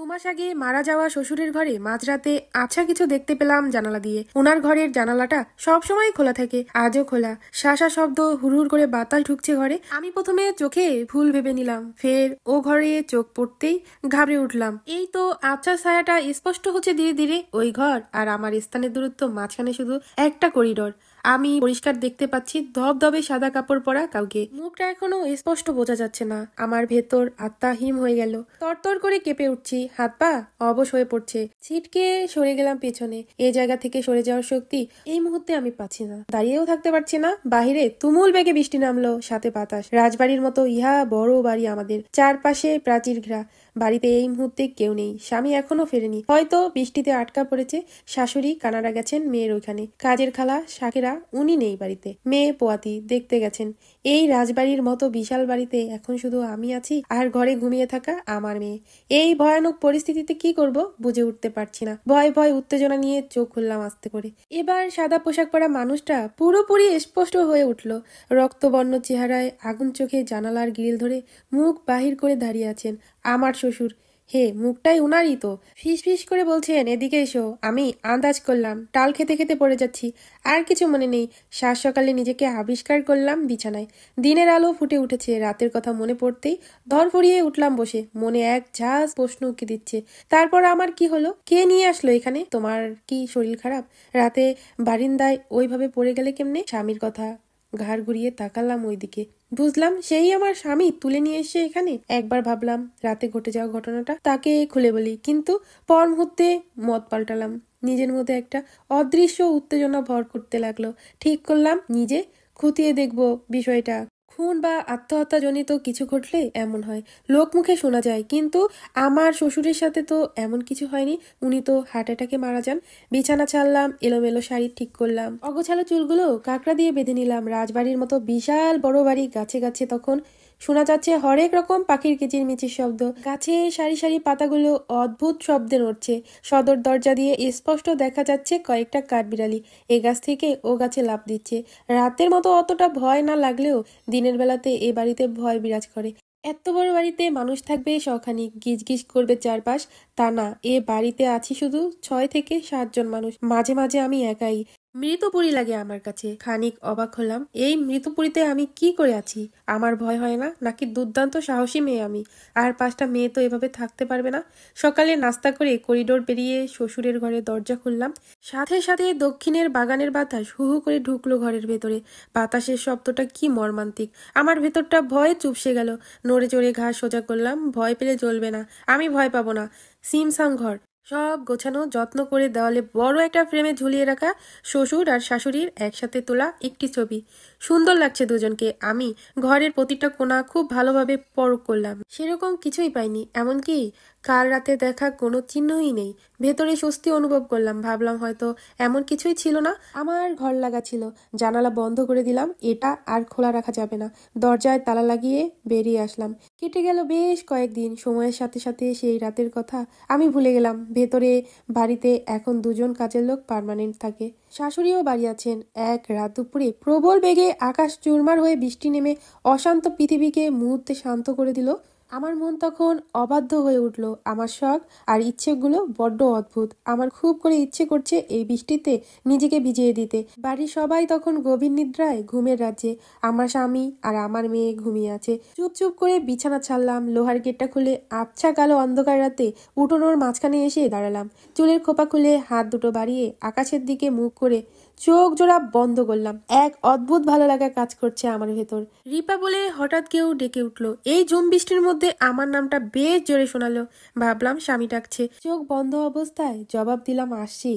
2 মাস আগে মারা যাওয়া শ্বশুরের ঘরে মাঝরাতে আবছা কিছু দেখতে পেলাম জানালা দিয়ে। ওনার ঘরের জানালাটা সবসময় খোলা থাকে, আজও খোলা। শাসা শব্দ, হুড়হুড় করে বাতাস ঢুকছে ঘরে। আমি প্রথমে চোখে ভুল ভেবে নিলাম, ফের ও ঘরে চোখ পড়তেই ঘাবড়ে উঠলাম। এই তো আবছা ছায়াটা স্পষ্ট হচ্ছে ধীরে ধীরে। ওই ঘর আর আমার স্থানের দূরত্ব, মাঝখানে শুধু একটা করিডোর। আমি পরিষ্কার দেখতে পাচ্ছি ধবধবে সাদা কাপড় পরা কাউকে। মুখটা এখনো স্পষ্ট বোঝা যাচ্ছে না। আমার ভেতর আত্মা হিম হয়ে গেল, তরতর করে কেঁপে উঠছি, হাত পা অবশ হয়ে পড়ছে। ছিটকে সরে গেলাম পেছনে। এই জায়গা থেকে সরে যাওয়ার শক্তি এই মুহূর্তে আমি পাচ্ছি না। দাঁড়িয়েও থাকতে পারছি না। বাহিরে তুমুল বেগে বৃষ্টি নামলো, সাথে বাতাস। রাজবাড়ির মতো ইহা বড় বাড়ি আমাদের, চারপাশে প্রাচীর ঘেরা। বাড়িতে এই মুহূর্তে কেউ নেই। স্বামী এখনো ফেরেনি, হয়তো বৃষ্টিতে আটকা পড়েছে। শাশুড়ি কানাডা গেছেন মেয়ের ওইখানে। কাজের খালা শাকেরা, উনি নেই বাড়িতে। মেয়ে পোয়াতি দেখতে গেছেন। এই রাজবাড়ির মতো বিশাল বাড়িতে এখন শুধু আমি আছি আর ঘরে ঘুমিয়ে থাকা আমার মেয়ে। এই ভয়ানক পরিস্থিতিতে কি করব বুঝে উঠতে পারছি না। ভয় ভয় উত্তেজনা নিয়ে চোখ খুললাম আস্তে করে। এবার সাদা পোশাক পরা মানুষটা পুরোপুরি স্পষ্ট হয়ে উঠল। রক্তবর্ণ চেহারায়, আগুন চোখে, জানালার গ্রিল ধরে মুখ বাহির করে দাঁড়িয়ে আছেন আমার শ্বশুর। হে, মুখটাই উনারই তো। ফিস ফিস করে বলছেন, এদিকে এসো। আমি আন্দাজ করলাম, টাল খেতে খেতে পড়ে যাচ্ছি। আর কিছু মনে নেই। সাত সকালে নিজেকে আবিষ্কার করলাম বিছানায়। দিনের আলো ফুটে উঠেছে। রাতের কথা মনে পড়তেই ধরফড়িয়ে উঠলাম বসে। মনে এক ঝাঁজ প্রশ্ন উকি দিচ্ছে। তারপর আমার কি হলো? কে নিয়ে আসলো এখানে? তোমার কি শরীর খারাপ? রাতে বারিন্দায় ওইভাবে পড়ে গেলে কেমনে? স্বামীর কথা ঘাড় ঘুরিয়ে তাকালাম ওইদিকে। বুঝলাম সেই আমার স্বামী তুলে নিয়ে এসে এখানে। একবার ভাবলাম রাতে ঘটে যাওয়া ঘটনাটা তাকে খুলে বলি, কিন্তু পর মুহূর্তে মত পাল্টালাম। নিজের মধ্যে একটা অদৃশ্য উত্তেজনা ভর করতে লাগলো। ঠিক করলাম নিজে খতিয়ে দেখবো বিষয়টা। খুন বা আত্মহত্যা জনিত কিছু ঘটলে এমন হয়, লোক মুখে শোনা যায়, কিন্তু আমার শ্বশুরের সাথে তো এমন কিছু হয়নি। উনি তো হার্ট অ্যাটাকে মারা যান। বিছানা ছাড়লাম, এলোমেলো শাড়ি ঠিক করলাম, অগোছালো চুলগুলো কাঁকড়া দিয়ে বেঁধে নিলাম। রাজবাড়ির মতো বিশাল বড় বাড়ি, গাছে গাছে তখন শোনা যাচ্ছে হরেক রকম পাখির কিচিরমিচির শব্দ। গাছে সারি সারি পাতাগুলো অদ্ভুত শব্দে নড়ছে। সদর দরজা দিয়ে স্পষ্ট দেখা যাচ্ছে কয়েকটা কাঠবিড়ালি এ গাছ থেকে ও গাছে লাফ দিচ্ছে। রাতের মতো অতটা ভয় না লাগলেও দিনের বেলাতে এ বাড়িতে ভয় বিরাজ করে। এত বড় বাড়িতে মানুষ থাকবে শখানিক, গিজ গিজ করবে চারপাশ, তা না। এ বাড়িতে আছি শুধু 6 থেকে 7 জন মানুষ। মাঝে মাঝে আমি একাই। মৃতপুরী লাগে আমার কাছে। খানিক অবাক হলাম, এই মৃতপুরীতে আমি কি করে আছি? আমার ভয় হয় না নাকি? দুর্দান্ত সাহসী মেয়ে আমি, আর 5টা মেয়ে তো এভাবে থাকতে পারবে না। সকালে নাস্তা করে করিডোর পেরিয়ে শ্বশুরের ঘরে দরজা খুললাম। সাথে সাথে দক্ষিণের বাগানের বাতাস হু হু করে ঢুকলো ঘরের ভেতরে। বাতাসের শব্দটা কি মর্মান্তিক। আমার ভেতরটা ভয়ে চুপসে গেল। নড়ে চড়ে ঘাড় সোজা করলাম। ভয় পেলে চলবে না, আমি ভয় পাবো না। সিমসাম ঘর, সব গোছানো, যত্ন করে দেওয়ালে বড় একটা ফ্রেমে ঝুলিয়ে রাখা শ্বশুর আর শাশুড়ির একসাথে তোলা একটি ছবি। সুন্দর লাগছে দুজনকে। আমি ঘরের প্রতিটা কোণা খুব ভালোভাবে পরখ করলাম, সেরকম কিছুই পাইনি। এমনকি কাল রাতে দেখা কোনো চিহ্নই নেই। ভেতরে স্বস্তি অনুভব করলাম। ভাবলাম হয়তো এমন কিছুই ছিল না। আমার ঘর লাগা ছিল। জানালা বন্ধ করে দিলাম, এটা আর খোলা রাখা যাবে না। দরজায় তালা লাগিয়ে বেরিয়ে আসলাম। কেটে গেল বেশ কয়েকদিন। সময়ের সাথে সাথে সেই রাতের কথা আমি ভুলে গেলাম। ভেতরে বাড়িতে এখন 2জন কাজের লোক পার্মানেন্ট থাকে। শাশুড়িও বাড়ি আছেন। এক রাত দুপুরে প্রবল বেগে আকাশ চুরমার হয়ে বৃষ্টি নেমে অশান্ত পৃথিবীকে মুহূর্তে শান্ত করে দিল। আমার মন তখন অবাধ্য হয়ে উঠল। আমার শখ আর ইচ্ছেগুলো বড্ড অদ্ভুত। আমার খুব করে ইচ্ছে করছে এই বৃষ্টিতে নিজেকে ভিজিয়ে দিতে। বাড়ির সবাই তখন গভীর নিদ্রায়, ঘুমের রাজ্যে। আমার স্বামী আর আমার মেয়ে ঘুমিয়ে আছে। চুপ চুপ করে বিছানা ছাড়লাম। লোহার গেটটা খুলে আবছা কালো অন্ধকার রাতে উঠোনোর মাঝখানে এসে দাঁড়ালাম। চুলের খোপা খুলে হাত দুটো বাড়িয়ে আকাশের দিকে মুখ করে চোখ জোড়া বন্ধ করলাম। এক অদ্ভুত ভালো লাগা কাজ করছে আমার ভেতর। রিপা বলে হঠাৎ কেউ ডেকে উঠলো। এই ঝুম বৃষ্টির মধ্যে আমার নামটা বেশ জোরে শোনালো। ভাবলাম স্বামী ডাকছে। চোখ বন্ধ অবস্থায় জবাব দিলাম, আসছি।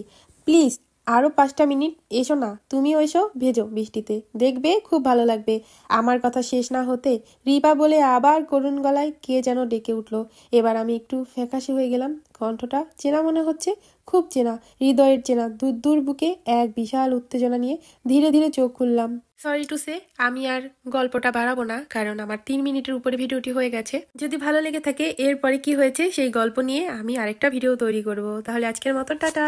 প্লিজ আরো 5টা মিনিট, এসো না। তুমিও এসো, ভেজো বৃষ্টিতে, দেখবে খুব ভালো লাগবে। আমার কথা শেষ না হতে রিপা বলে আবার করুণ গলায় কে যেন ডেকে উঠলো। এবার আমি একটু ফ্যাকাশে হয়ে গেলাম। কণ্ঠটা চেনা মনে হচ্ছে, খুব চেনা, হৃদয়ের চেনা। দূর দূর বুকে এক বিশাল উত্তেজনা নিয়ে ধীরে ধীরে চোখ খুললাম। সরি টু সে, আমি আর গল্পটা বাড়াবো না, কারণ আমার 3 মিনিটের উপরে ভিডিওটি হয়ে গেছে। যদি ভালো লেগে থাকে এরপরে কি হয়েছে সেই গল্প নিয়ে আমি আরেকটা ভিডিও তৈরি করব। তাহলে আজকের মতো টাটা।